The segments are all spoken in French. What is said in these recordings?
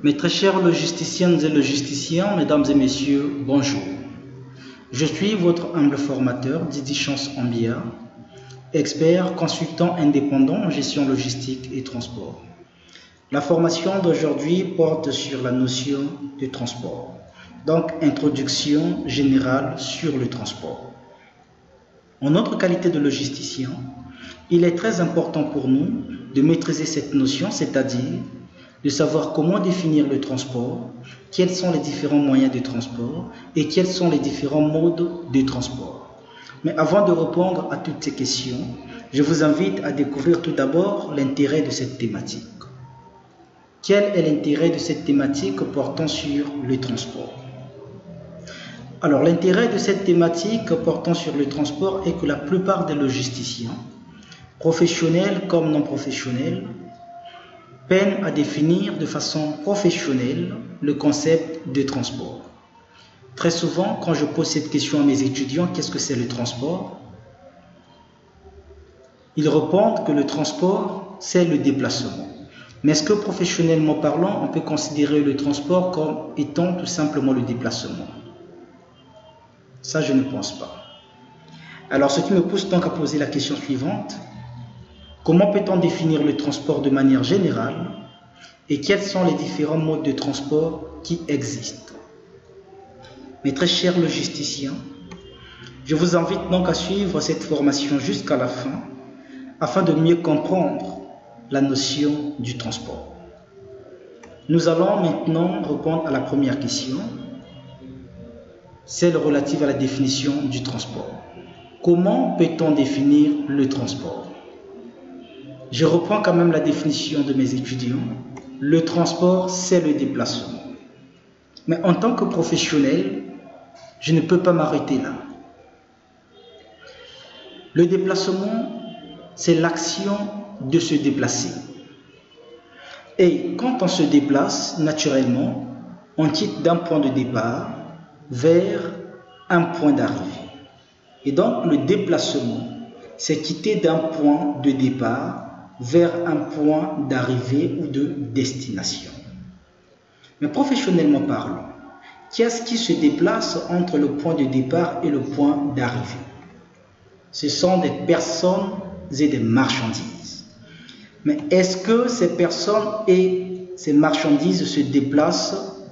Mes très chers logisticiennes et logisticiens, mesdames et messieurs, bonjour. Je suis votre humble formateur, Didi Chance Ambia, expert consultant indépendant en gestion logistique et transport. La formation d'aujourd'hui porte sur la notion de transport, donc introduction générale sur le transport. En notre qualité de logisticien, il est très important pour nous de maîtriser cette notion, c'est-à-dire de savoir comment définir le transport, quels sont les différents moyens de transport et quels sont les différents modes de transport. Mais avant de répondre à toutes ces questions, je vous invite à découvrir tout d'abord l'intérêt de cette thématique. Quel est l'intérêt de cette thématique portant sur le transport? Alors, l'intérêt de cette thématique portant sur le transport est que la plupart des logisticiens, professionnels comme non professionnels, peinent à définir de façon professionnelle le concept de transport. Très souvent, quand je pose cette question à mes étudiants, qu'est-ce que c'est le transport? Ils répondent que le transport, c'est le déplacement. Mais est-ce que professionnellement parlant, on peut considérer le transport comme étant tout simplement le déplacement? Ça, je ne pense pas. Alors, ce qui me pousse donc à poser la question suivante: comment peut-on définir le transport de manière générale et quels sont les différents modes de transport qui existent? Mes très chers logisticiens, je vous invite donc à suivre cette formation jusqu'à la fin afin de mieux comprendre la notion du transport. Nous allons maintenant répondre à la première question, celle relative à la définition du transport. Comment peut-on définir le transport? Je reprends quand même la définition de mes étudiants. Le transport, c'est le déplacement. Mais en tant que professionnel, je ne peux pas m'arrêter là. Le déplacement, c'est l'action de se déplacer. Et quand on se déplace, naturellement, on quitte d'un point de départ vers un point d'arrivée. Et donc, le déplacement, c'est quitter d'un point de départ vers un point d'arrivée ou de destination. Mais professionnellement parlant, qu'est-ce qui se déplace entre le point de départ et le point d'arrivée? Ce sont des personnes et des marchandises. Mais est-ce que ces personnes et ces marchandises se déplacent?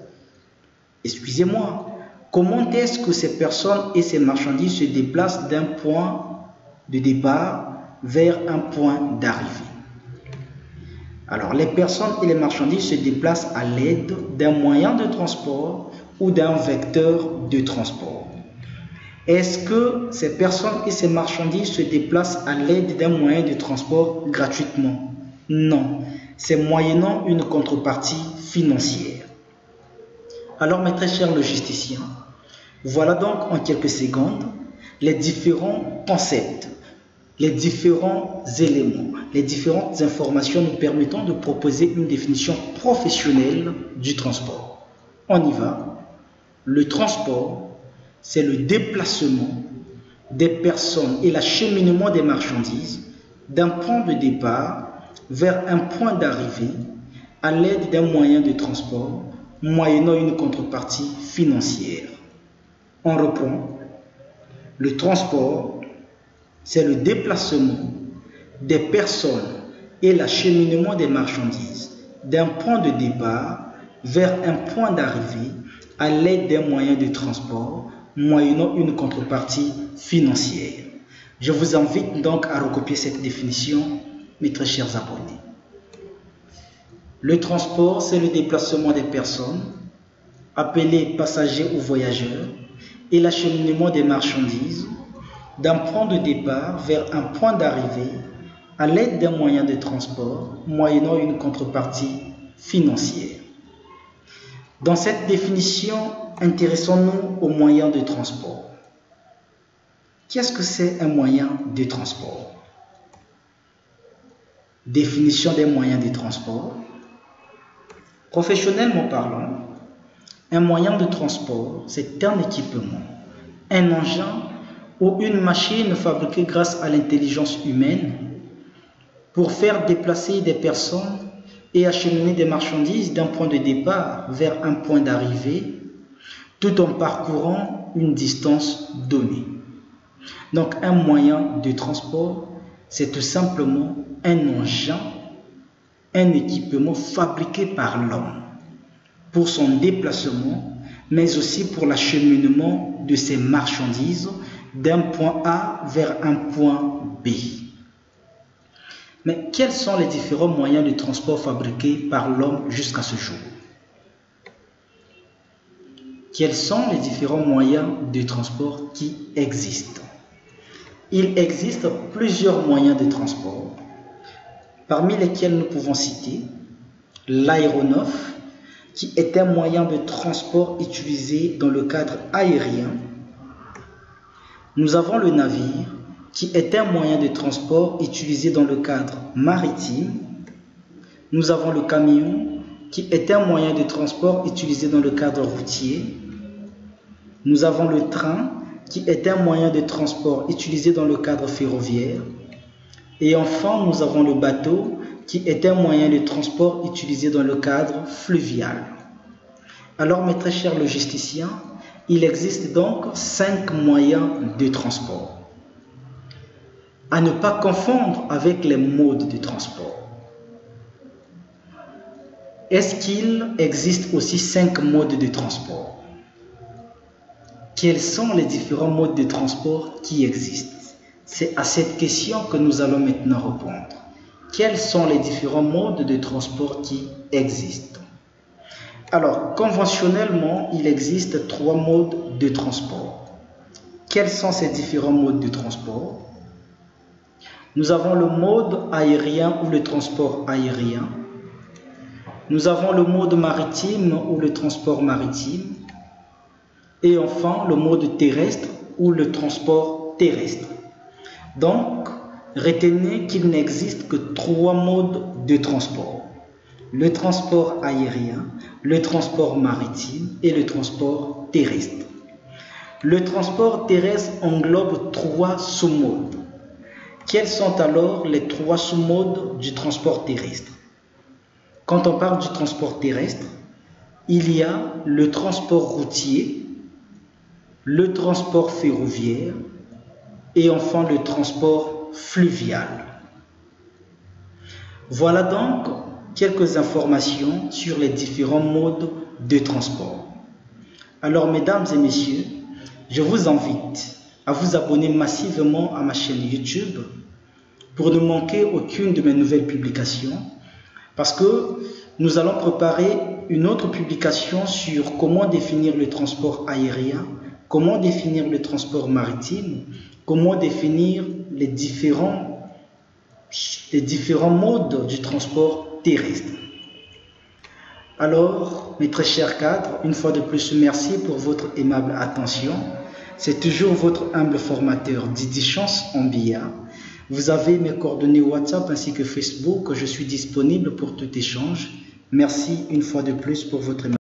Excusez-moi, comment est-ce que ces personnes et ces marchandises se déplacent d'un point de départ vers un point d'arrivée? Alors, les personnes et les marchandises se déplacent à l'aide d'un moyen de transport ou d'un vecteur de transport. Est-ce que ces personnes et ces marchandises se déplacent à l'aide d'un moyen de transport gratuitement? Non, c'est moyennant une contrepartie financière. Alors, mes très chers logisticiens, voilà donc en quelques secondes les différents concepts, les différents éléments, les différentes informations nous permettant de proposer une définition professionnelle du transport. On y va. Le transport, c'est le déplacement des personnes et l'acheminement des marchandises d'un point de départ vers un point d'arrivée à l'aide d'un moyen de transport, moyennant une contrepartie financière. On reprend. Le transport, c'est le déplacement des personnes et l'acheminement des marchandises d'un point de départ vers un point d'arrivée à l'aide d'un moyen de transport, moyennant une contrepartie financière. Je vous invite donc à recopier cette définition, mes très chers abonnés. Le transport, c'est le déplacement des personnes, appelées passagers ou voyageurs, et l'acheminement des marchandises d'un point de départ vers un point d'arrivée à l'aide d'un moyen de transport, moyennant une contrepartie financière. Dans cette définition, intéressons-nous aux moyens de transport. Qu'est-ce que c'est un moyen de transport? Définition des moyens de transport. Professionnellement parlant, un moyen de transport, c'est un équipement, un engin ou une machine fabriquée grâce à l'intelligence humaine pour faire déplacer des personnes et acheminer des marchandises d'un point de départ vers un point d'arrivée tout en parcourant une distance donnée. Donc un moyen de transport, c'est tout simplement un engin, un équipement fabriqué par l'homme pour son déplacement, mais aussi pour l'acheminement de ses marchandises d'un point A vers un point B. Mais quels sont les différents moyens de transport fabriqués par l'homme jusqu'à ce jour? Quels sont les différents moyens de transport qui existent? Il existe plusieurs moyens de transport, parmi lesquels nous pouvons citer l'aéronef, qui est un moyen de transport utilisé dans le cadre aérien. Nous avons le navire, qui est un moyen de transport utilisé dans le cadre maritime. Nous avons le camion, qui est un moyen de transport utilisé dans le cadre routier. Nous avons le train, qui est un moyen de transport utilisé dans le cadre ferroviaire. Et enfin, nous avons le bateau, qui est un moyen de transport utilisé dans le cadre fluvial. Alors, mes très chers logisticiens, il existe donc 5 moyens de transport. À ne pas confondre avec les modes de transport. Est-ce qu'il existe aussi 5 modes de transport? Quels sont les différents modes de transport qui existent? C'est à cette question que nous allons maintenant répondre. Quels sont les différents modes de transport qui existent? Alors, conventionnellement, il existe 3 modes de transport. Quels sont ces différents modes de transport? Nous avons le mode aérien ou le transport aérien. Nous avons le mode maritime ou le transport maritime. Et enfin, le mode terrestre ou le transport terrestre. Donc, retenez qu'il n'existe que 3 modes de transport. Le transport aérien, le transport maritime et le transport terrestre. Le transport terrestre englobe 3 sous-modes. Quels sont alors les 3 sous-modes du transport terrestre? Quand on parle du transport terrestre, il y a le transport routier, le transport ferroviaire et enfin le transport fluvial. Voilà donc quelques informations sur les différents modes de transport. Alors, mesdames et messieurs, je vous invite à vous abonner massivement à ma chaîne YouTube pour ne manquer aucune de mes nouvelles publications, parce que nous allons préparer une autre publication sur comment définir le transport aérien, comment définir le transport maritime, comment définir les différents modes du transport terrestre. Alors, mes très chers cadres, une fois de plus, merci pour votre aimable attention. C'est toujours votre humble formateur Didi Chance Ambia. Vous avez mes coordonnées WhatsApp ainsi que Facebook. Je suis disponible pour tout échange. Merci une fois de plus pour votre aimable